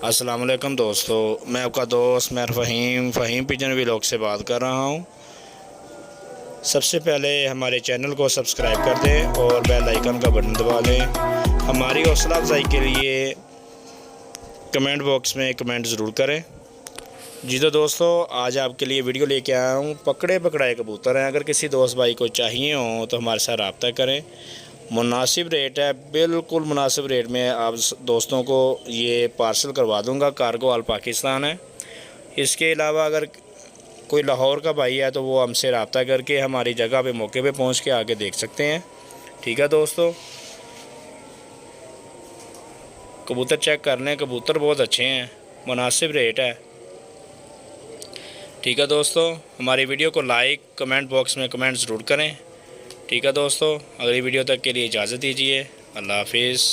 अस्सलाम वालेकुम दोस्तों, मैं आपका दोस्त मैं फ़हीम पिजन व्लॉग से बात कर रहा हूं। सबसे पहले हमारे चैनल को सब्सक्राइब कर दें और बेल आइकन का बटन दबा दें। हमारी हौसला अफजाई के लिए कमेंट बॉक्स में कमेंट ज़रूर करें। जी तो दोस्तों, आज आपके लिए वीडियो लेके आया हूँ। पकड़े पकड़ाए कबूतर हैं। अगर किसी दोस्त भाई को चाहिए हो तो हमारे साथ रब्ता करें। मुनासिब रेट है, बिल्कुल मुनासिब रेट में आप दोस्तों को ये पार्सल करवा दूंगा। कार्गो ऑल पाकिस्तान है। इसके अलावा अगर कोई लाहौर का भाई है तो वो हमसे रब्ता करके हमारी जगह पे मौके पे पहुंच के आके देख सकते हैं। ठीक है दोस्तों, कबूतर चेक कर लें, कबूतर बहुत अच्छे हैं, मुनासिब रेट है। ठीक है दोस्तों, हमारी वीडियो को लाइक कमेंट बॉक्स में कमेंट ज़रूर करें। ठीक है दोस्तों, अगली वीडियो तक के लिए इजाज़त दीजिए। अल्लाह हाफिज़।